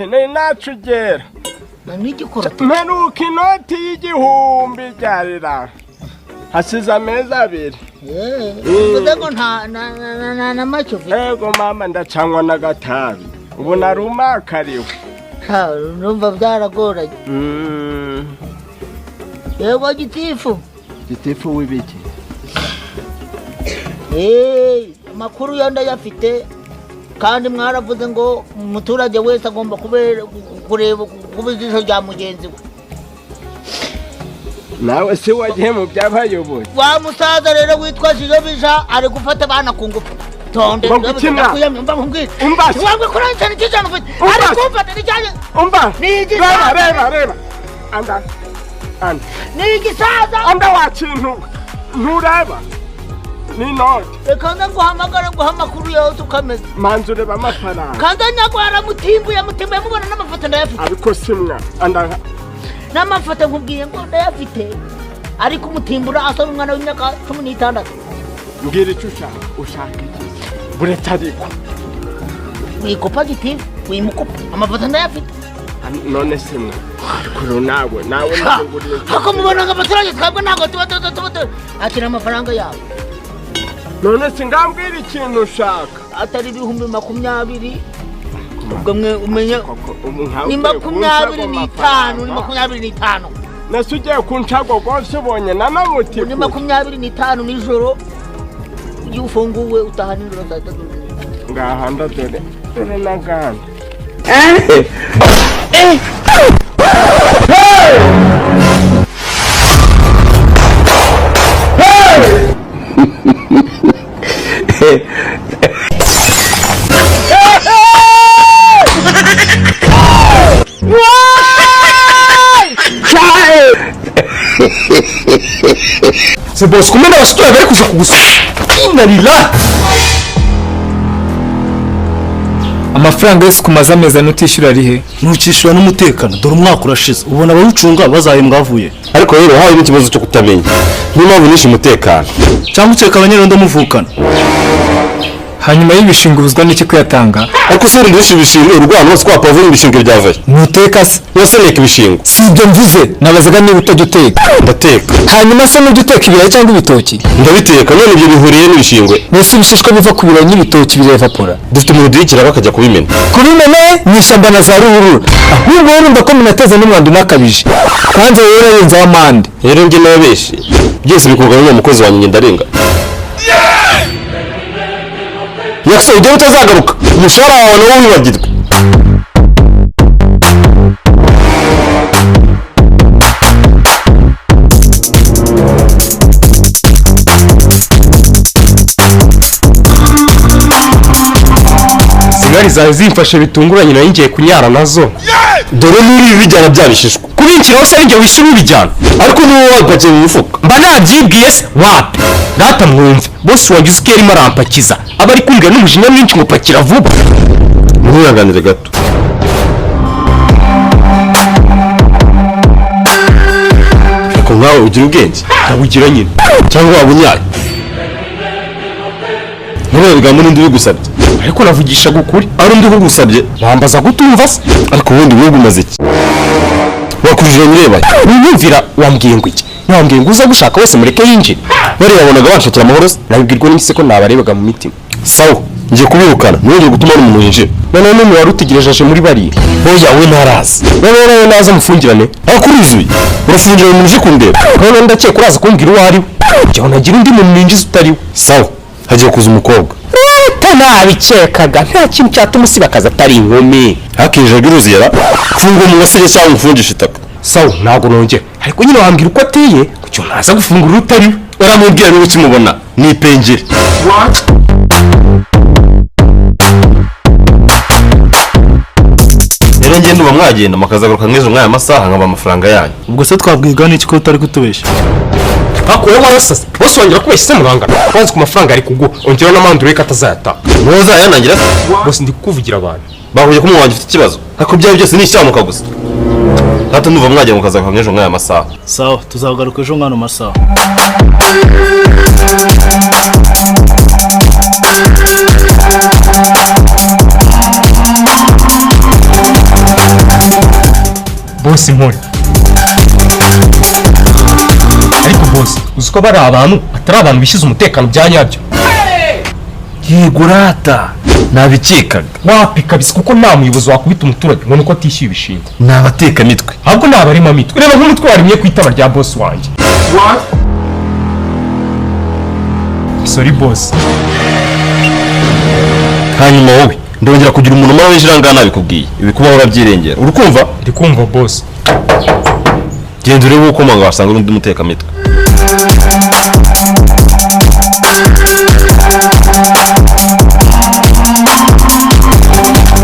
Ninachugera mperuka inoti y'igihumbi ryarira hasize amezi abiri ngo nta macho ego mama ndacangwa na gatabi ubu narumakariwe numva byaragoranye yego gitifu w'ibiki makuru yanda yafite kandi mwaravuze ngo umuturage wese agomba kureba kubizisho rya mugenzi we nawe si wagiye mu byabayoboye wa musaza rero witwa Jijobija ari gufata abana ku ngufu tonde ndakuyamye mba nkubwira wangwe kurana cyane cyane ufite ari kumfata n'icyaje reba anda ni igisaza anda wakintu ntureba ni note reka ndaguhamagara ngo amakuru yose ukameze manzi ureba amafaranga kandi nyagwara mutimbuye mubona n'amafoto ndayafite ariko simwa anda n'amafoto nkubwiye ngo ndayafite ariko umutimbura asaba umwana w'imyaka 16 mbwira icyo ushaka iki buretse ariko wikopa gitifu wimukopa amafoto ndayafite none simwa kuro nawe nizunguriye hako mubona ngo abaturage twabwe ntago tuba akira amafaranga yawe none singambwira ikintu ushaka atari 2020 ubwo mwe umenya ni 25 nasugiye kuncago gose ubonye nanamuti ni 25 nijoro yufunguwe utahana indoro zatatu ngahanda dore naganda C'est bon, ce qu'on met dans ce truc avec vous, inalila. Amafaranga yose kumaza amezi anutishyura ari he? Ntukishura n'umutekano dore umwaka urashize ubona abawucunga bazahembwa avuye ariko rero hawe n'ikibazo cyo kutamenya n'impamvu nishe umutekano cyangwa ukeka abanyerondo muvukana hanyuma y'ibishinguruzwa n'iki kuyatanga ariko se ndishe ibishingo urwana wose kwa pavura ibishingo byavaye muteka se yose neka ibishingo si ibyo mvuze nabazaga niba utajuteka ndateka hanyuma se n'ujuteka ibirayi cyangwa ibitoki ndabiteka none ibyo bihuriye n'ibishingwe nese ibishishwa biva ku birayi n'ibitoki birevapora dufite umuntu dikira bakajya kubimena n'ishyamba na za ruhurura ahubwo urumva ko munateza n'umwanda unakabije kandi rero yarenze amande rero njye nabeshe byose bikorwa n'umukozi wanjye ndarenga yakse ujye utazagaruka umushahara wawe nawo wibagirwe sigari zawe zimfashe bitunguranye nayo ngiye kunyara nazo dore n'uri bijyana byabishishwa kubinkiraho se njye wishyura ubijyana ariko niwe wapakiye mu mufuka mba nabyibwiye se wapi data mwumve bose wagize uko yarimo arampakiza aba ari kumbwira n'umujinya mwinshi ngo pakira vuba ntuyaganire gato ariko nkawe ugira ubwenge ndabugira nyine cyangwa waba unyaye ntubaye bigambo n'undi bigusabye ariko navugishaga ukuri ari undi ugusabye wambaza gutumva se ariko ubundi wowe umaze iki wakujije nyireba ninyumvira wambwiye ngo iki wambwiye ngo uza gushaka wese mureke yinjira bariya yabonaga banshakira amahoro se nabibwirwa n'iki ko nabarebaga mu mitima sawa ngiye kubirukana nongeye gutuma n'umuntu yinjira noneho n'umuntu wari utegereje aje muri bariya oya we ntarazi noneho naza mufungirane ariko urizuye urafungirana umuntu uje kundeba noneho ndakeka uraza kumbwira uwo ari we kugira ngo nagira undi muntu ninjiza utari we sawa hagiye kuza umukobwa nabikekaga nta kintu cyatuma usiba akazi atari inkumi hakijaga iruziyara funga umuntu waseye cyangwa umufungisha itaka sawa ntabwo nongera ariko nyine wambwira uko ateye kugira ngo naza gufungura utari we uramubwira niba ukimubona ni ipengeri rero ngende uba mwagenda mukazagaruka nk'izo mwaya masaha nkaba amafaranga yanyu ubwo se twabwirwa n'iki ko utari kutubeshya hakuwe warasase bose wongera kubeshya se murangana wanze ku mafaranga ari kuguha ongeraho n'amande ureke atazayatanga ntuzayanangira se bose ndi kukuvugira abantu bahuye ko umuntu wanjye ufite ikibazo ariko byaba byose ni icyamuka gusa hato nduva mwagenda mukazagaruka nk'ejo mwaya masaha sawa tuzagaruka ejo nk'ano masaha boss impore. Ariko boss uzi ko bari abantu atari abantu bishyize umutekano bya nyabyo. Yego rata nabikekaga. Wapi kabisa kuko nta muyobozi wakubita umuturage ngo nuko atishyuye ibishinga. Ni abateka mitwe. Ahubwo ni abarima mitwe. Reba nk'umutwe warimye ku itama rya boss wanjye. What? Sorry boss. Hanyuma wowe ndongera kugira umuntu umara w'ijiranga nabikubwiye. Ibi kuba urabyirengera. Urukumva? Ndi kumva boss. Genda urebe uko manga wasanga undi muteka mitwe.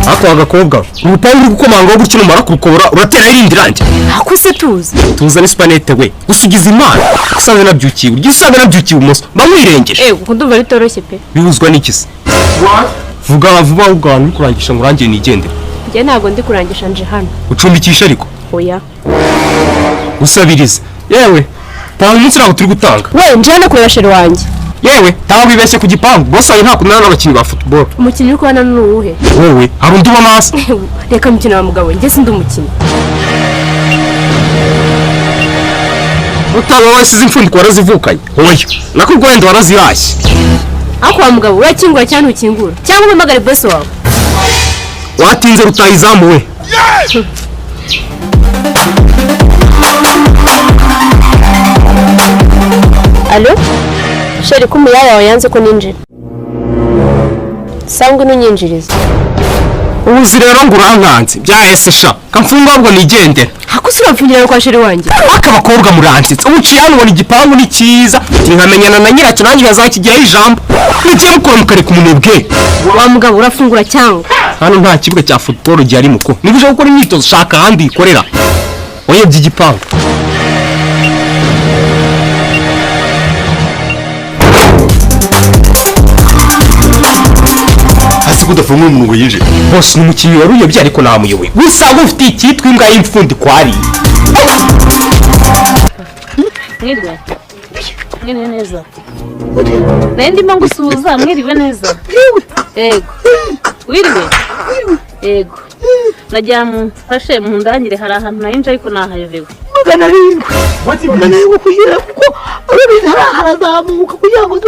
Ako agakobwa urupangu rukomanga wo gukina umara kurukobora uratera irindi range. Akuse tuzi. Tuza ni spanete we. Usigize imana. Usanze nabyukiye. Urya usanze nabyukiye umunsi. Bamwirengeje. Kuko ndumva bitoroshye pe. Bihuzwa n'ikisi. What? Vuga vuba ubwantu kurangisha ngo urangiye nigendere. Njye ntago ndi kurangisha nje hano. Ucumbikisha ariko. Oya. Usabirize. Yewe. Tawe umunsi nawe turi gutanga. We nje hano kureba sheri wanjye. Yewe, tawe wibeshye ku gipangu. Boss wawe nta kunana n'abakinnyi ba football. Umukinnyi uri kubana n'uwuhe? Wowe, hari undi w'amasi. Reka mukino wa mugabo, njye sindi umukinnyi. Utaba wasize imfundiko warazivukanye. Oya, nako rwenda warazirashye. Ako wa mugabo, urakingura cyane ukingura. Cyangwa umpamagare boss wawe. Watinze rutayizamu we. Allo? Sheri ko umuyaya wawe yanze ko ninjira. Sangwe nunyinjiriza. Ubuzi rero ngo urankanze. Byahese sha. Kamfunga ngo nigendera. Hakusura mfungira kwa sheri wanjye. Aka bakobwa murantitse. Uciye hano ngo igipangu ni cyiza. Nkamenyana na nyiracyo nanjye yazakigiraho ijambo. Nigiye mukora mukareka umunebwe. Wa mugabo urafungura cyangwa? Hano nta kibuga cya football gihari muko. Niba uje gukora imyitozo shaka ahandi ikorera. Oye by'igipangu. Hasi kudafunga umuntu ngo yinjire. Boss ni umukinnyi wari uyobye ariko namuyoboye. Gusa ufite icyitwa imbwa y'imfundi kwari. Mwiriwe. Mwiriwe neza. Ndimo ngusuhuza mwiriwe neza. Yego. Wiriwe. Yego. Najya mfashe mu ndangire hari ahantu nayinje ariko nahayobewe. Magana arindwi. Magana arindwi kugira kuko urabizi harazamuka kugira ngo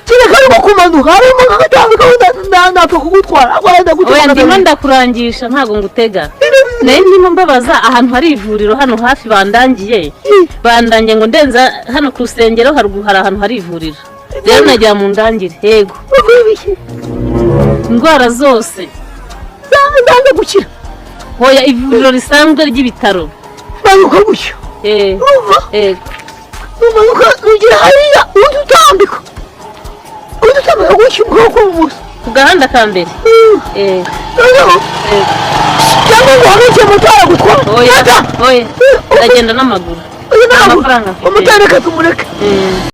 kireka ariko kumanuka harimo nk'agatanga napfa kugutwara agwenda Oya ndimo ndakurangisha ntago ngutega. Ndimo mbabaza ahantu hari ivuriro hano hafi bandangiye. Bandangiye ngo ndenza hano ku rusengero hari ahantu hari ivuriro. Rero najya mu ndangire. Yego. Indwara zose. Ndanga gukira. Oya ivuriro risanzwe ry'ibitaro. Banuka gutyo. Yego. Umanuka ugira hariya udutambika. Udutambika gutyo ubwoko bwose. Ku gahanda ka mbere. Cyangwa ngo wabeshye mutara gutwara. Oya. Ndagenda n'amaguru. Amafaranga. Umutara katumureke.